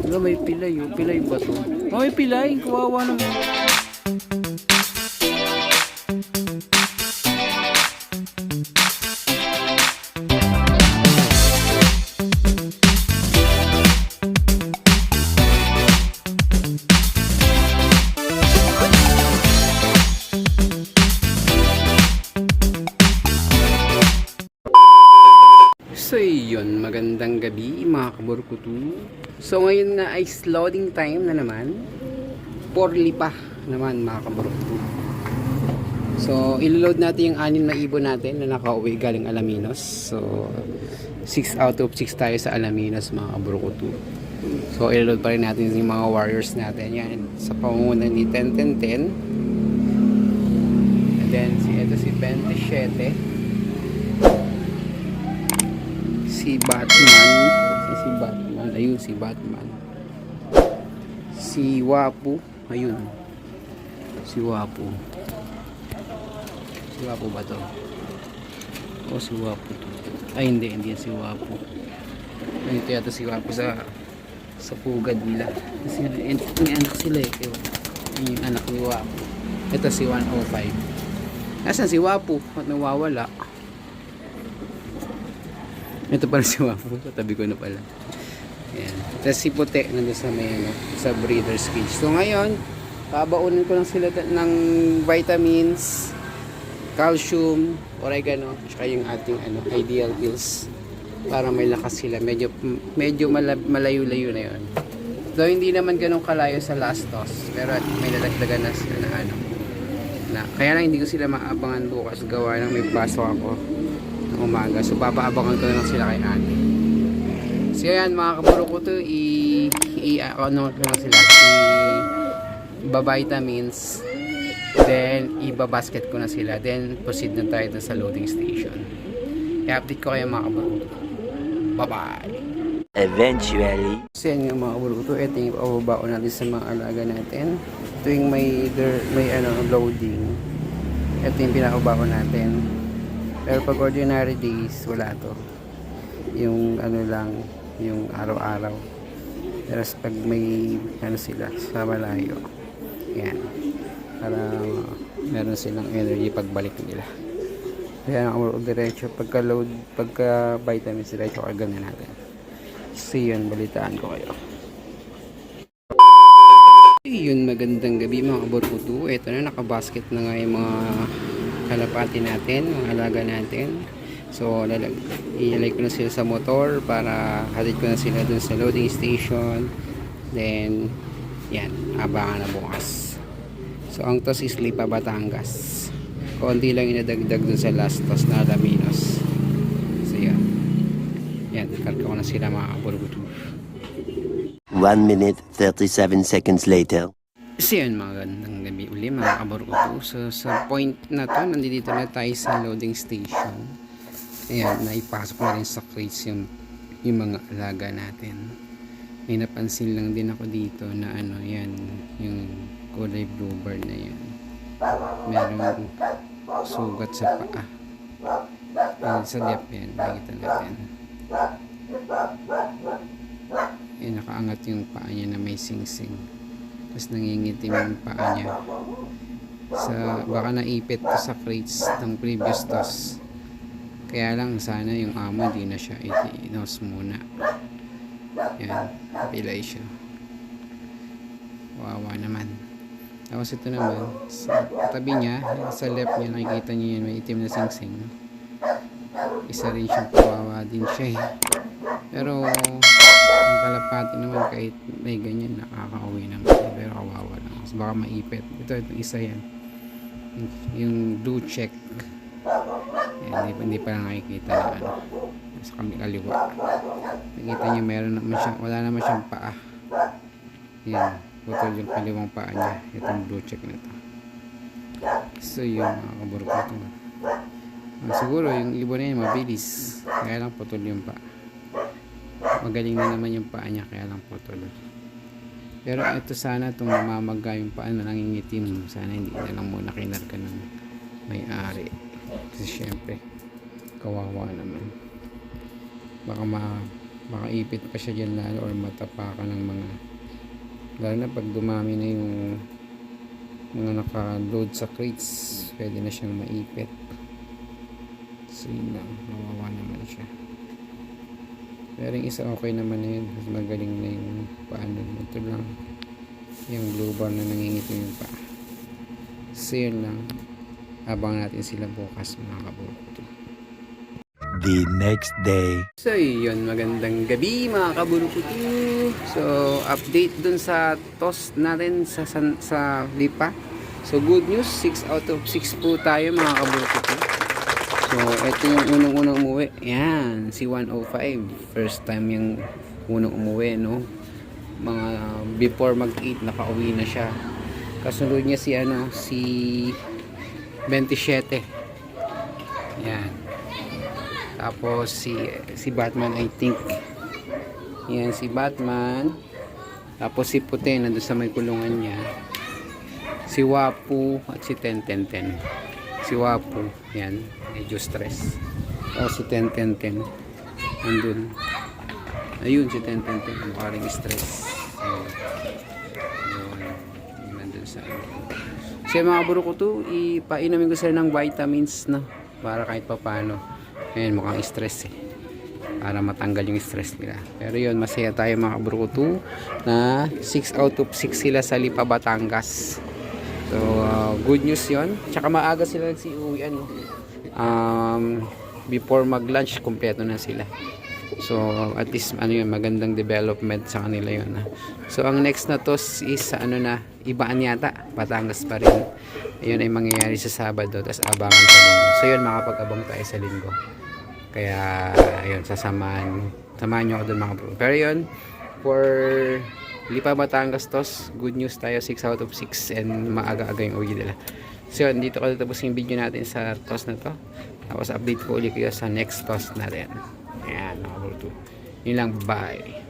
Wala, may pilay. Oh. Pilay ba to? Oh, may pilay. Kawawa naman. So yun, magandang gabi mga kaburkutu. So ngayon nga ay loading time na naman. Poorly pa naman mga kaburkutu. So ilo-load natin yung 6 na ibon natin na nakauwi galing Alaminos. So 6 out of 6 tayo sa Alaminos mga kaburkutu. So ilo-load pa rin natin yung mga warriors natin. Yan, sa pangunguna ni 10-10-10. And then ito si 27. Si Batman, ayun si Batman. Si Wapu, ayun. Si Wapu. Si Wapu ba to? O si Wapu to? Ay hindi yan si Wapu. Ayun ito yata si Wapu sa pugad nila. Kasi may anak sila eh. Yung anak ni Wapu. Ito si 105. Nasaan si Wapu? Ba't nawawala? Ito pala si Wapo. Tabi ko na pala. Ayan. Tapos si Puti nandun sa may sa breeder's cage. So ngayon, babaunin ko lang sila ng vitamins, calcium, oregano, tsaka yung ating ideal pills para may lakas sila. Medyo malayo-layo na yun. Though hindi naman ganun kalayo sa last toss. Pero may lalagdagan na sila na kaya lang hindi ko sila maabangan bukas. Gawa ng may pasok ako umaga. So papaabangan ko na lang sila kay Ani. So yan mga kaburo ko to ano ko lang sila i-vitamins, then iba-basket ko na sila, then proceed na tayo sa loading station. I-update ko kayo mga kaburo ko. Bye bye. Eventually. So yan yung mga kaburo ko to. Ito yung pababao natin sa mga alaga natin. Ito yung may loading. Ito yung pinakabao natin. Pero pag ordinary days, wala to. Yung lang, yung araw-araw. Pero pag may sila sa malayo. Yan. Para meron silang energy pagbalik nila. Kaya diretso, pagka vitamins, diretso kargan na natin. So yun, balitaan ko kayo. Yun, magandang gabi mga kaburkutu. Ito na, nakabasket na nga yung mga kalapati natin, mga alaga natin. So ilalagay ko na sila sa motor para hatid ko na sila dun sa loading station. Then yan, abangan na bukas. So ang toss is Lipa, Batangas. Konti lang inadagdag dun sa last toss na Alaminos. So yan, karga ko na sila mga kaburkutu. 1 minute 37 seconds later. So yun, magandang gabi uli mga kaburkutu. So sa point na to, nandito na tayo sa loading station. Ayan, naipasok na rin sa crates yung mga alaga natin. May napansin lang din ako dito na yan, yung kulay bluebird na yan. Merong sugat sa paa. Sa lip yan, nakikita natin. Nakaangat yung paa niya na may sing-sing. Tapos nangingitim yung paa niya. Baka naipit to sa crates ng previous toss. Kaya lang sana yung amo hindi na siya inos muna. Yan, pilay siya. Wawa naman. Tapos ito naman, sa tabi niya, sa left niya, nakikita niyo yan, may itim na sing-sing. Isa rin siyang kawawa din siya eh. Pero ang kalapati naman kahit may ganyan nakakauwi naman siya, pero kawawa lang. So, baka maipit. Ito isa yan. Yung blue check. Hindi pa lang nakikita na sa kaliwa. Nakikita niyo wala naman siyang paa. Yan. Putol yung kaliwang paa niya. Itong blue check na ito. So yun mga kaburkutu. Siguro yung ibon na yun mabilis. Kaya lang putol yung paa. Magaling na naman yung paa niya, kaya lang putol. Pero ito sana itong namamaga yung paa na nangingitim. Sana hindi na lang muna kinarga ng may-ari. Kasi syempre kawawa naman. Baka makaipit pa siya dyan lalo or matapakan ng mga, lalo na pag dumami na yung mga naka-load sa crates, pwede na siyang maipit. So yun lang, nawawa naman siya. Pero yung isa okay naman na yun, mas magaling na yung paano. Ito lang yung blue bar na nangingito yung pa. So yun lang, abang natin sila bukas mga kaburukutu. The next day. So yun, magandang gabi mga kaburukutu. So update dun sa toss natin sa Lipa. So good news, 6 out of 6 po tayo mga kaburukutu. So ito yung unang-unang umuwi. Yan, si 105. First time yung unang umuwi, no? Mga before mag-8 nakauwi na siya. Kasunod niya si si 27. Yan. Tapos si Batman, I think. Yan si Batman. Tapos si Puti nandun sa may kulungan niya. Si Wapu at si 10-10-10. Si Wapu, yan, medyo stress. Tapos si 10-10-10 nandun. Ayun si 10-10-10, mukha rin stress. Ayun, nandun sa so mga burukutu, ipainumin ko sila ng vitamins na para kahit papano. Ayun, mukhang stress para matanggal yung stress nila. Pero yun, masaya tayo mga burukutu na 6 out of 6 sila sa Lipa, Batangas. So good news yun. Tsaka maaga sila nagsiuwi, before mag lunch kompleto na sila. So at least magandang development sa kanila yun. So ang next na toss is Ibaan yata, Batangas pa rin. Ayun ay mangyayari sa Sabado, tapos abangan sa Linggo. So yun, makapag-abang tayo sa Linggo. Kaya ayun, samahan nyo ako dun mga bro. Pero yun, for Lipa Batangas toss, good news tayo, 6 out of 6 and maaga-aga yung uwi nila. So yun, dito ko tapos yung video natin sa toss na to. Tapos update ko ulit kayo sa next toss natin. Ayan mga bro. Yun lang, bye.